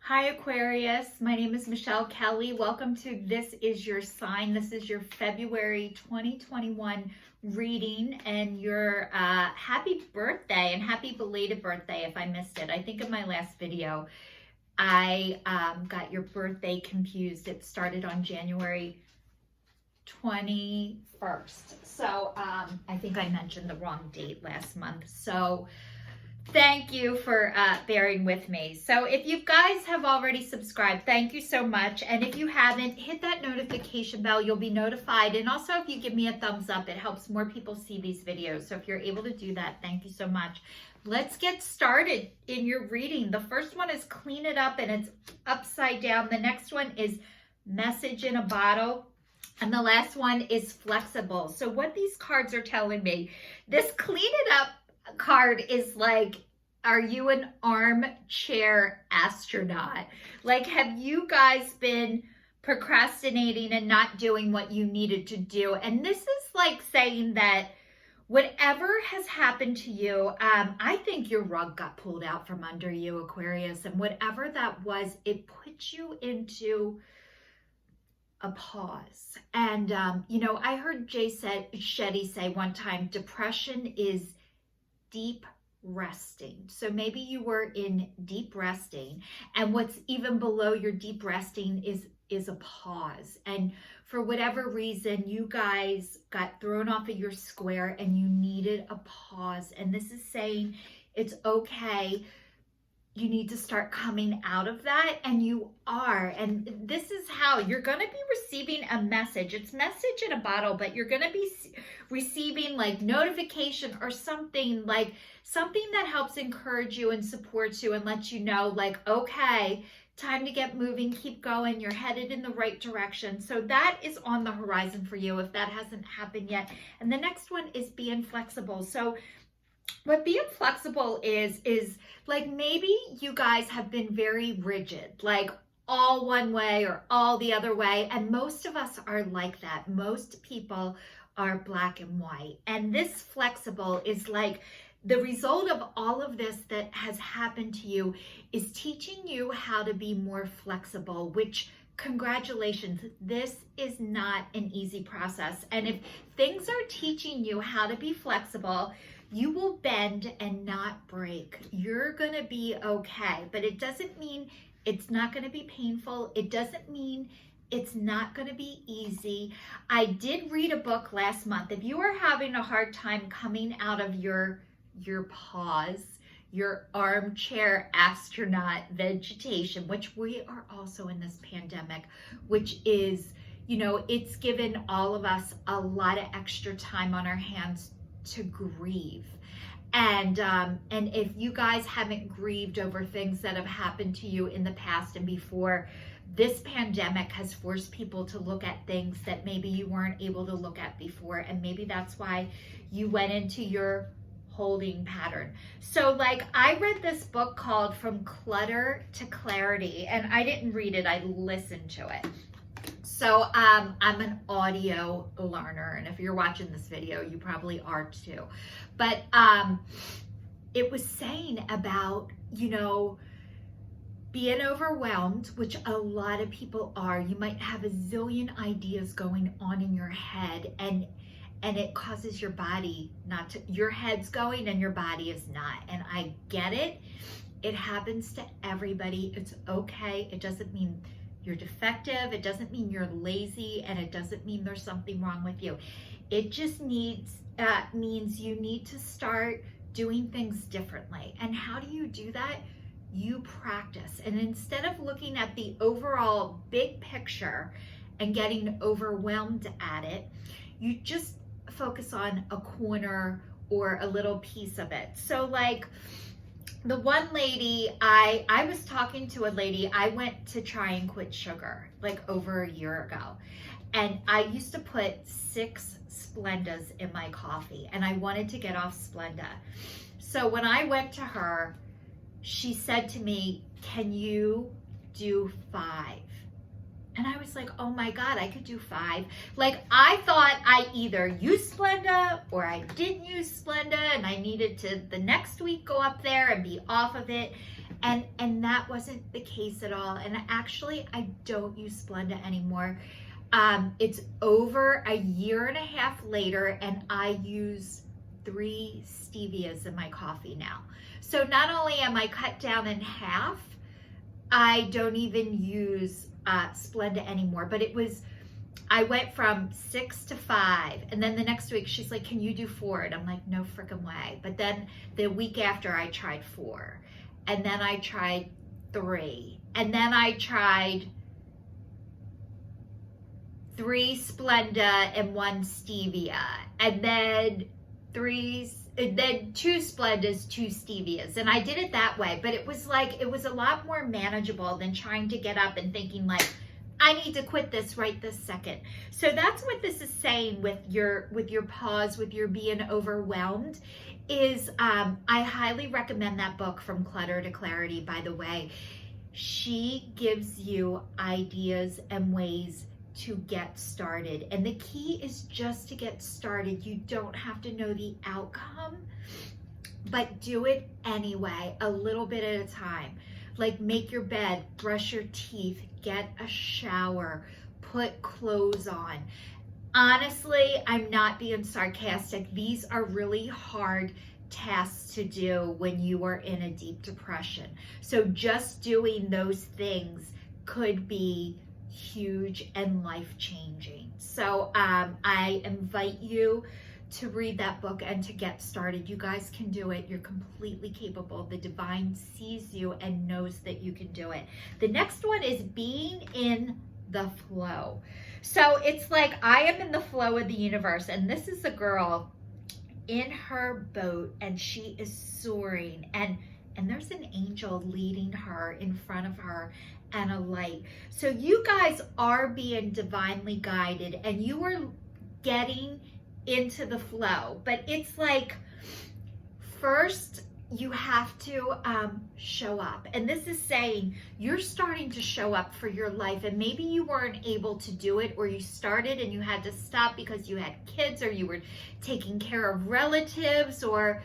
Hi Aquarius, my name is Michelle Kelly. Welcome to This Is Your Sign. This is your February 2021 reading and your happy birthday and happy belated birthday if I missed it. I think in my last video I got your birthday confused. It started on January 21st. So I think I mentioned the wrong date last month. So thank you for bearing with me. So if you guys have already subscribed, thank you so much. And if you haven't, hit that notification bell. You'll be notified. And also, if you give me a thumbs up, it helps more people see these videos. So if you're able to do that, thank you so much. Let's get started in your reading. The first one is Clean It Up, and it's upside down. The next one is Message in a Bottle. And the last one is Flexible. So what these cards are telling me, this Clean It Up card is like, are you an armchair astronaut? Like, have you guys been procrastinating and not doing what you needed to do? And this is like saying that whatever has happened to you, I think your rug got pulled out from under you, Aquarius, and whatever that was, it put you into a pause. And I heard Jay Shetty say one time, depression is deep resting. So maybe you were in deep resting, and what's even below your deep resting is a pause. And for whatever reason, you guys got thrown off of your square and you needed a pause. And this is saying it's okay. You need to start coming out of that, and you are. And this is how you're going to be receiving a message. It's message in a bottle, but you're going to be receiving like notification or something that helps encourage you and supports you and lets you know like, okay, time to get moving, keep going. You're headed in the right direction. So that is on the horizon for you if that hasn't happened yet. And the next one is being flexible. So what being flexible is like, maybe you guys have been very rigid, like all one way or all the other way. And most of us are like that. Most people are black and white. And this flexible is like the result of all of this that has happened to you is teaching you how to be more flexible, which, congratulations, this is not an easy process. And if things are teaching you how to be flexible, you will bend and not break. You're going to be okay, but it doesn't mean it's not going to be painful. It doesn't mean it's not going to be easy. I did read a book last month. If you are having a hard time coming out of your pause, your armchair astronaut vegetation, which we are also in this pandemic, which is, it's given all of us a lot of extra time on our hands to grieve. And if you guys haven't grieved over things that have happened to you in the past and before, this pandemic has forced people to look at things that maybe you weren't able to look at before. And maybe that's why you went into your holding pattern. So like, I read this book called From Clutter to Clarity, and I didn't read it, I listened to it. So I'm an audio learner, and if you're watching this video, you probably are too. But it was saying about, being overwhelmed, which a lot of people are. You might have a zillion ideas going on in your head, and it causes your body not to, your head's going and your body is not. And I get it. It happens to everybody. It's okay. It doesn't mean you're defective, it doesn't mean you're lazy, and it doesn't mean there's something wrong with you. It just means you need to start doing things differently. And how do you do that? You practice. And instead of looking at the overall big picture and getting overwhelmed at it, you just focus on a corner or a little piece of it. So like, the one lady, I was talking to a lady, I went to try and quit sugar like over a year ago. And I used to put 6 Splendas in my coffee, and I wanted to get off Splenda. So when I went to her, she said to me, can you do 5? And I was like, oh my God, I could do 5. Like, I thought I either used Splenda or I didn't use Splenda, and I needed to the next week go up there and be off of it. And that wasn't the case at all. And actually, I don't use Splenda anymore. It's over a year and a half later, and I use 3 stevias in my coffee now. So not only am I cut down in half, I don't even use Splenda anymore. But I went from 6 to 5, and then the next week she's like, can you do 4? And I'm like, no freaking way. But then the week after I tried 4, and then I tried 3, and then I tried 3 Splenda and 1 stevia, and then 2 Splendas, 2 stevias. And I did it that way, but it was a lot more manageable than trying to get up and thinking like, I need to quit this right this second. So that's what this is saying with your pause, with your being overwhelmed, is I highly recommend that book, From Clutter to Clarity, by the way. She gives you ideas and ways to get started. And the key is just to get started. You don't have to know the outcome, but do it anyway, a little bit at a time. Like make your bed, brush your teeth, get a shower, put clothes on. Honestly, I'm not being sarcastic. These are really hard tasks to do when you are in a deep depression. So just doing those things could be huge and life-changing. So I invite you to read that book and to get started. You guys can do it. You're completely capable. The divine sees you and knows that you can do it. The next one is being in the flow. So it's like I am in the flow of the universe, and this is a girl in her boat, and she is soaring, and there's an angel leading her in front of her and a light. So you guys are being divinely guided, and you are getting into the flow. But it's like, first you have to show up. And this is saying you're starting to show up for your life, and maybe you weren't able to do it, or you started and you had to stop because you had kids, or you were taking care of relatives, or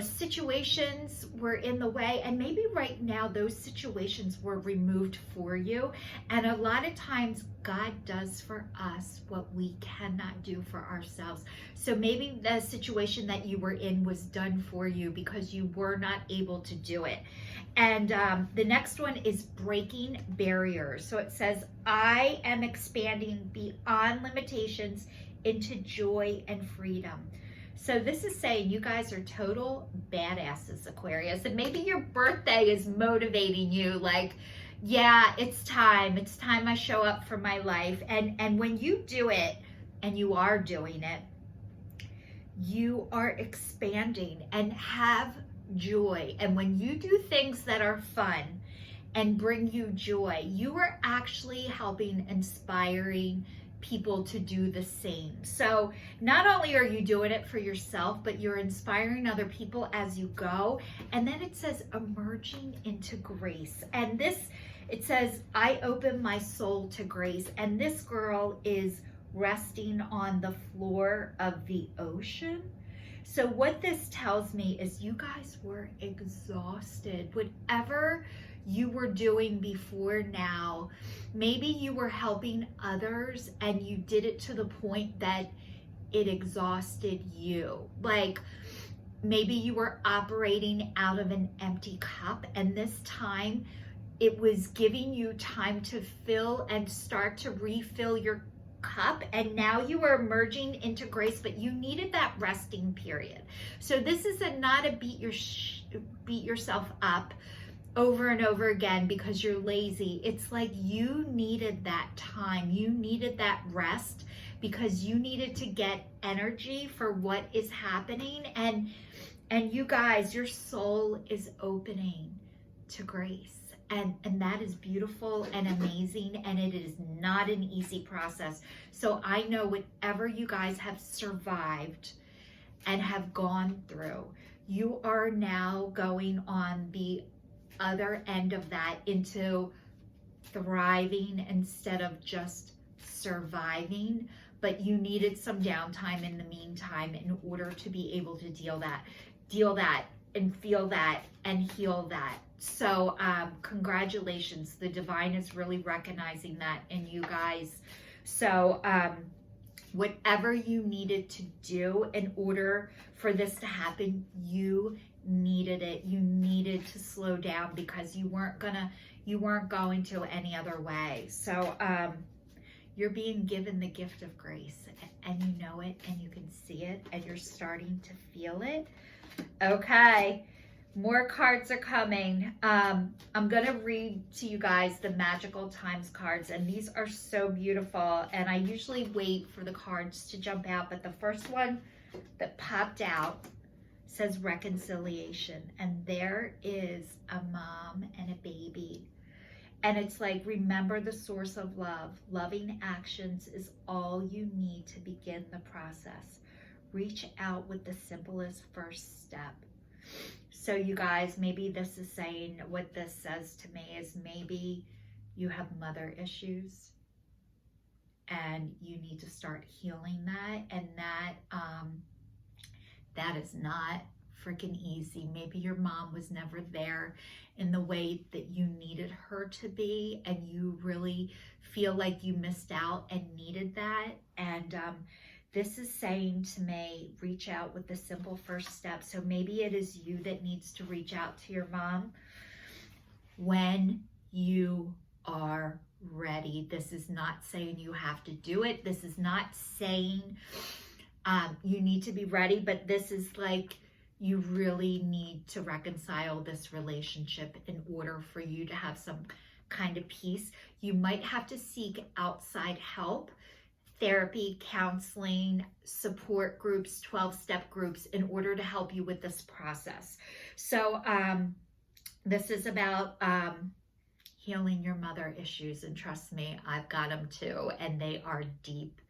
situations were in the way, and maybe right now those situations were removed for you. And a lot of times God does for us what we cannot do for ourselves. So maybe the situation that you were in was done for you because you were not able to do it. And the next one is breaking barriers. So it says, I am expanding beyond limitations into joy and freedom. So this is saying you guys are total badasses, Aquarius. And maybe your birthday is motivating you, like, yeah, it's time I show up for my life. And when you do it, and you are doing it, you are expanding and have joy. And when you do things that are fun and bring you joy, you are actually helping, inspiring people to do the same. So not only are you doing it for yourself, but you're inspiring other people as you go. And then it says emerging into grace. And this, it says, I open my soul to grace. And this girl is resting on the floor of the ocean. So what this tells me is you guys were exhausted. Whatever you were doing before now, maybe you were helping others and you did it to the point that it exhausted you. Like maybe you were operating out of an empty cup, and this time it was giving you time to fill and start to refill your cup, and now you are emerging into grace, but you needed that resting period. So this is not a beat yourself up over and over again because you're lazy. It's like you needed that time. You needed that rest because you needed to get energy for what is happening. And you guys, your soul is opening to grace. And that is beautiful and amazing, and it is not an easy process. So I know whatever you guys have survived and have gone through, you are now going on the other end of that into thriving instead of just surviving. But you needed some downtime in the meantime in order to be able to deal that and feel that and heal that. So congratulations. The divine is really recognizing that in you guys. So whatever you needed to do in order for this to happen, you needed it. You needed to slow down because you weren't going to any other way. So you're being given the gift of grace, and you know it, and you can see it, and you're starting to feel it. Okay. More cards are coming. I'm going to read to you guys the Magical Times cards, and these are so beautiful. And I usually wait for the cards to jump out, but the first one that popped out says reconciliation. And there is a mom and a baby. And it's like, remember the source of love. Loving actions is all you need to begin the process. Reach out with the simplest first step. So you guys, maybe this is saying, what this says to me is maybe you have mother issues and you need to start healing that. And that is not freaking easy. Maybe your mom was never there in the way that you needed her to be, and you really feel like you missed out and needed that. And this is saying to me, reach out with the simple first step. So maybe it is you that needs to reach out to your mom when you are ready. This is not saying you have to do it. This is not saying you need to be ready, but this is like, you really need to reconcile this relationship in order for you to have some kind of peace. You might have to seek outside help. Therapy, counseling, support groups, 12-step groups in order to help you with this process. So this is about healing your mother issues. And trust me, I've got them too. And they are deep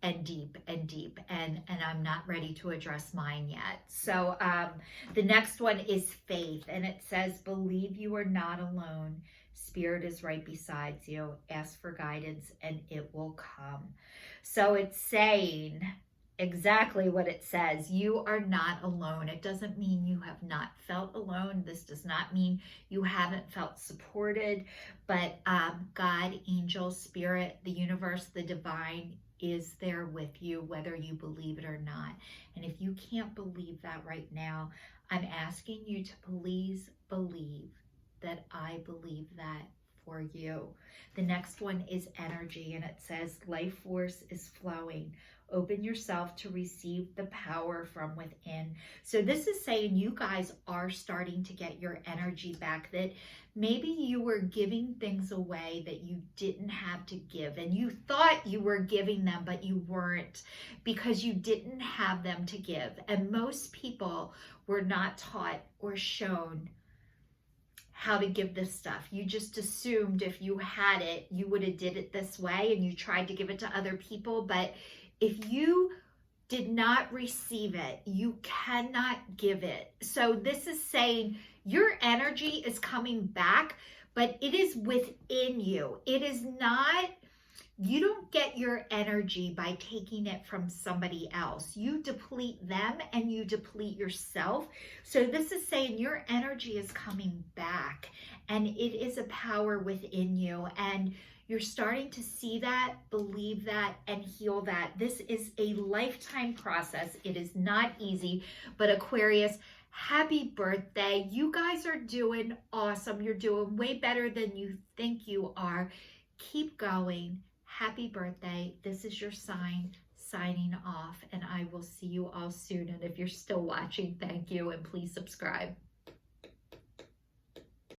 and deep and deep. And I'm not ready to address mine yet. So the next one is faith. And it says, believe you are not alone. Spirit is right beside you. Ask for guidance and it will come. So it's saying exactly what it says. You are not alone. It doesn't mean you have not felt alone. This does not mean you haven't felt supported. But God, angel, spirit, the universe, the divine is there with you, whether you believe it or not. And if you can't believe that right now, I'm asking you to please believe that I believe that for you. The next one is energy, and it says life force is flowing. Open yourself to receive the power from within. So this is saying you guys are starting to get your energy back, that maybe you were giving things away that you didn't have to give, and you thought you were giving them, but you weren't, because you didn't have them to give. And most people were not taught or shown how to give this stuff. You just assumed if you had it, you would have did it this way, and you tried to give it to other people. But if you did not receive it, you cannot give it. So this is saying your energy is coming back, but it is within you. It is not, you don't get your energy by taking it from somebody else. You deplete them and you deplete yourself. So this is saying your energy is coming back, and it is a power within you. And you're starting to see that, believe that, and heal that. This is a lifetime process. It is not easy, but Aquarius, happy birthday. You guys are doing awesome. You're doing way better than you think you are. Keep going. Happy birthday. This is your sign signing off, and I will see you all soon. And if you're still watching, thank you, and please subscribe.